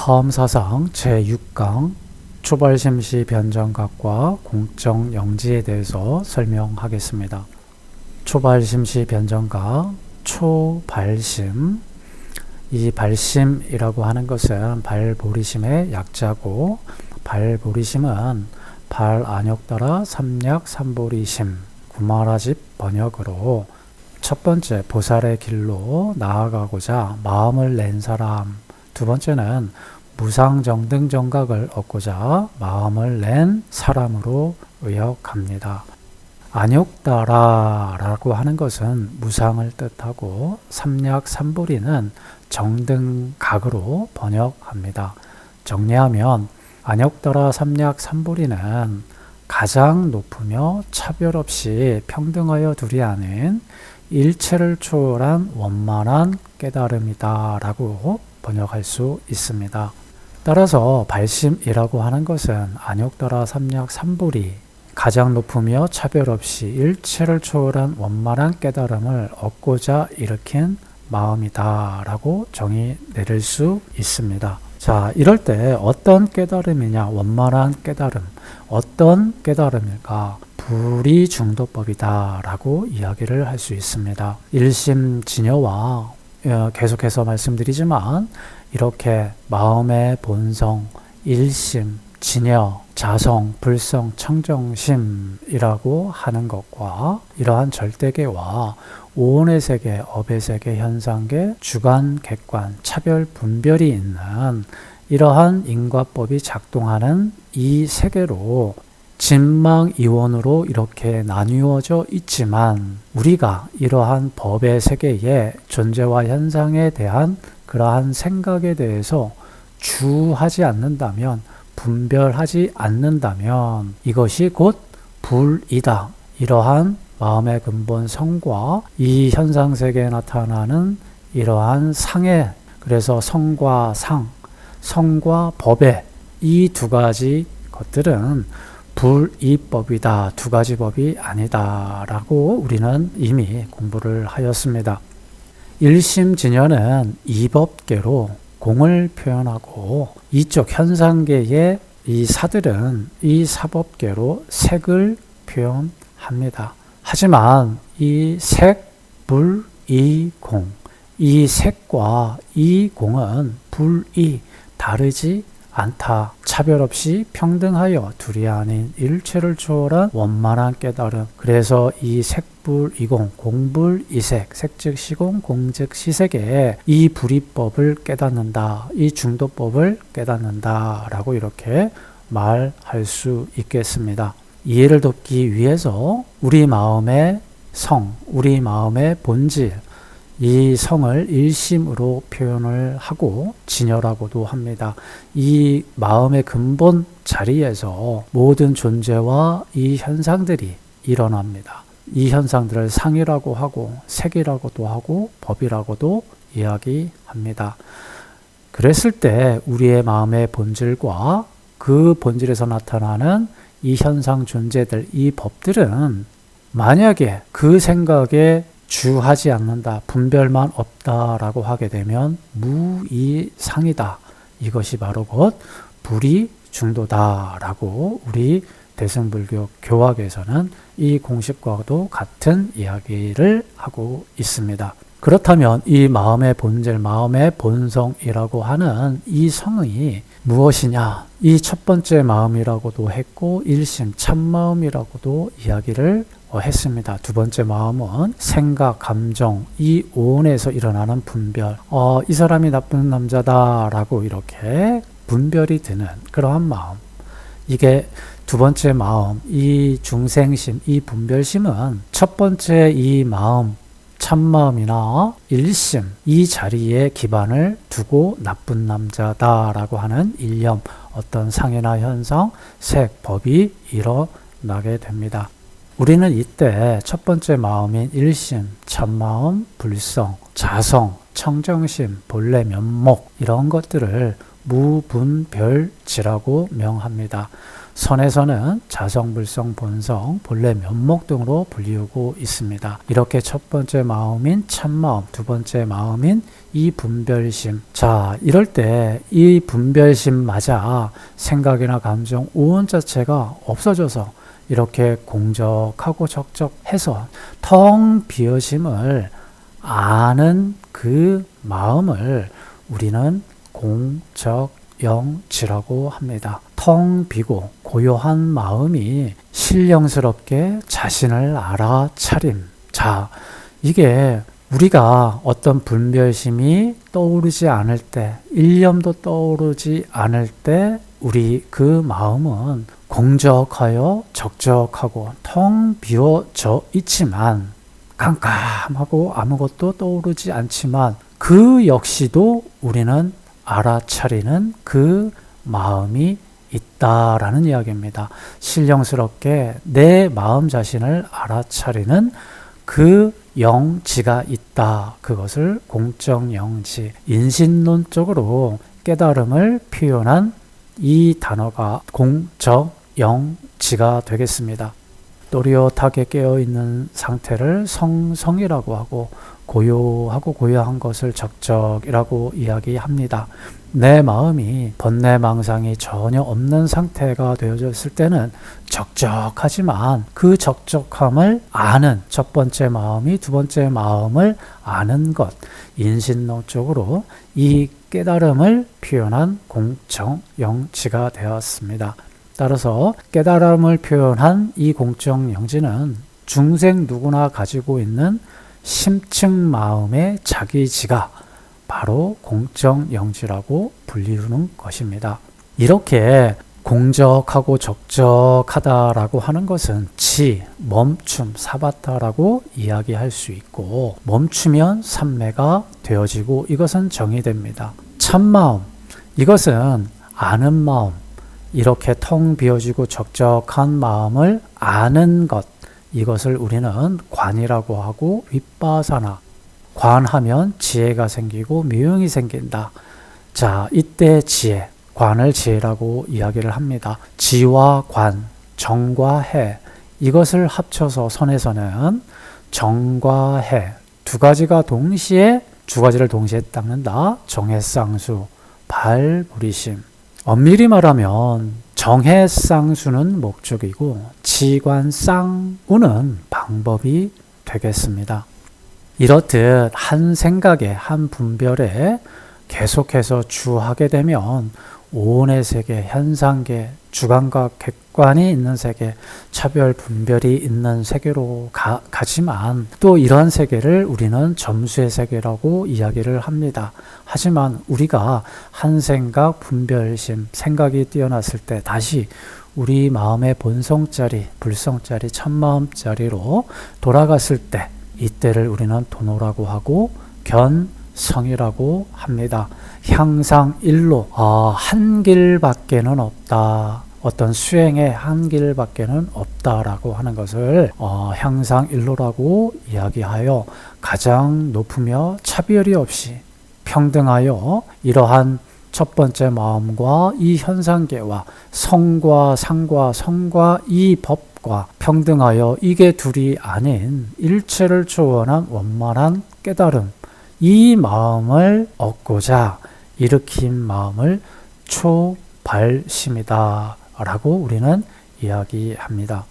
사험사상 제6강 초발심시 변정각과 공정영지에 대해서 설명하겠습니다. 초발심시 변정각, 초발심. 이 발심이라고 하는 것은 발보리심의 약자고, 발보리심은 발안욕따라 삼약삼보리심 구마라집 번역으로 첫 번째 보살의 길로 나아가고자 마음을 낸 사람, 두 번째는 무상정등정각을 얻고자 마음을 낸 사람으로 의역합니다. 안욕따라 라고 하는 것은 무상을 뜻하고 삼약삼보리는 정등각으로 번역합니다. 정리하면 안욕따라 삼약삼보리는 가장 높으며 차별 없이 평등하여 둘이 아닌 일체를 초월한 원만한 깨달음이다 라고 번역할 수 있습니다. 따라서 발심이라고 하는 것은 안욕따라 삼약삼보리, 가장 높으며 차별 없이 일체를 초월한 원만한 깨달음을 얻고자 일으킨 마음이다 라고 정의 내릴 수 있습니다. 자, 이럴 때 어떤 깨달음이냐, 원만한 깨달음, 어떤 깨달음일까? 불이중도법이다 라고 이야기를 할 수 있습니다. 일심진여와 계속해서 말씀드리지만 이렇게 마음의 본성, 일심, 진여, 자성, 불성, 청정심이라고 하는 것과 이러한 절대계와 오온의 세계, 업의 세계, 현상계, 주관, 객관, 차별, 분별이 있는 이러한 인과법이 작동하는 이 세계로 진망이원으로 이렇게 나뉘어져 있지만 우리가 이러한 법의 세계의 존재와 현상에 대한 그러한 생각에 대해서 주하지 않는다면, 분별하지 않는다면 이것이 곧 불이다. 이러한 마음의 근본 성과 이 현상세계에 나타나는 이러한 상해, 그래서 성과 상, 성과 법의 이 두 가지 것들은 불이법이다, 두 가지 법이 아니다 라고 우리는 이미 공부를 하였습니다. 일심진여는 이법계로 공을 표현하고 이쪽 현상계의 이 사들은 이 사법계로 색을 표현합니다. 하지만 이 색, 불, 이 공, 이 색과 이 공은 불이 다르지 않다. 차별 없이 평등하여 둘이 아닌 일체를 초월한 원만한 깨달음. 그래서 이 색불이공, 공불이색, 색즉 시공, 공즉 시색의 이 불이법을 깨닫는다. 이 중도법을 깨닫는다 라고 이렇게 말할 수 있겠습니다. 이해를 돕기 위해서 우리 마음의 성, 우리 마음의 본질, 이 성을 일심으로 표현을 하고 진여라고도 합니다. 이 마음의 근본 자리에서 모든 존재와 이 현상들이 일어납니다. 이 현상들을 상이라고 하고 색이라고도 하고 법이라고도 이야기합니다. 그랬을 때 우리의 마음의 본질과 그 본질에서 나타나는 이 현상 존재들, 이 법들은 만약에 그 생각에 주하지 않는다, 분별만 없다라고 하게 되면 무이상이다. 이것이 바로 곧 불이중도다라고 우리 대승불교 교학에서는 이 공식과도 같은 이야기를 하고 있습니다. 그렇다면 이 마음의 본질, 마음의 본성이라고 하는 이 성이 무엇이냐? 이 첫 번째 마음이라고도 했고 일심, 참마음이라고도 이야기를 했습니다. 두 번째 마음은 생각, 감정, 이 오온에서 일어나는 분별, 이 사람이 나쁜 남자다 라고 이렇게 분별이 드는 그러한 마음, 이게 두 번째 마음, 이 중생심, 이 분별심은 첫 번째 이 마음, 참마음이나 일심, 이 자리에 기반을 두고 나쁜 남자다 라고 하는 일념, 어떤 상해나 현상, 색, 법이 일어나게 됩니다. 우리는 이때 첫 번째 마음인 일심, 참마음, 불성, 자성, 청정심, 본래 면목 이런 것들을 무분별지라고 명합니다. 선에서는 자성, 불성, 본성, 본래, 면목 등으로 불리우고 있습니다. 이렇게 첫 번째 마음인 참마음, 두 번째 마음인 이 분별심. 자, 이럴 때 이 분별심마저 생각이나 감정, 오온 자체가 없어져서 이렇게 공적하고 적적해서 텅 비어심을 아는 그 마음을 우리는 공적영지라고 합니다. 텅 비고 고요한 마음이 신령스럽게 자신을 알아차림. 자, 이게 우리가 어떤 분별심이 떠오르지 않을 때, 일념도 떠오르지 않을 때 우리 그 마음은 공적하여 적적하고 텅 비어져 있지만 깜깜하고 아무것도 떠오르지 않지만 그 역시도 우리는 알아차리는 그 마음이 있다라는 이야기입니다. 신령스럽게 내 마음 자신을 알아차리는 그 영지가 있다. 그것을 공적영지, 인신론적으로 깨달음을 표현한 이 단어가 공적영지가 되겠습니다. 또렷하게 깨어있는 상태를 성성이라고 하고 고요하고 고요한 것을 적적이라고 이야기합니다. 내 마음이 번뇌망상이 전혀 없는 상태가 되어졌을 때는 적적하지만 그 적적함을 아는 첫 번째 마음이 두 번째 마음을 아는 것, 인신론적으로 이 깨달음을 표현한 공적영지가 되었습니다. 따라서 깨달음을 표현한 이 공적영지는 중생 누구나 가지고 있는 심층 마음의 자기지가 바로 공적영지라고 불리우는 것입니다. 이렇게 공적하고 적적하다라고 하는 것은 지, 멈춤, 사바타라고 이야기할 수 있고 멈추면 삼매가 되어지고 이것은 정의됩니다. 참마음, 이것은 아는 마음, 이렇게 텅 비어지고 적적한 마음을 아는 것, 이것을 우리는 관이라고 하고 윗바사나, 관하면 지혜가 생기고 묘용이 생긴다. 자, 이때 지혜, 관을 지혜라고 이야기를 합니다. 지와 관, 정과 해, 이것을 합쳐서 선에서는 정과 해, 두 가지를 동시에 닦는다. 정해쌍수, 발부리심. 엄밀히 말하면 정해쌍수는 목적이고 지관쌍우는 방법이 되겠습니다. 이렇듯 한 생각에 한 분별에 계속해서 주하게 되면 오온의 세계, 현상계, 주관과 객관이 있는 세계, 차별 분별이 있는 세계로 가지만 또 이러한 세계를 우리는 점수의 세계라고 이야기를 합니다. 하지만 우리가 한 생각, 분별심, 생각이 뛰어났을 때 다시 우리 마음의 본성자리, 불성자리, 참마음자리로 돌아갔을 때 이때를 우리는 도노라고 하고 견성이라고 합니다. 향상일로, 한 길밖에는 없다. 어떤 수행의 한 길밖에는 없다라고 하는 것을 향상일로라고 이야기하여 가장 높으며 차별이 없이 평등하여 이러한 첫 번째 마음과 이 현상계와 성과 상과 성과 이 법과 평등하여 이게 둘이 아닌 일체를 초월한 원만한 깨달음, 이 마음을 얻고자 일으킨 마음을 초발심이다 라고 우리는 이야기합니다.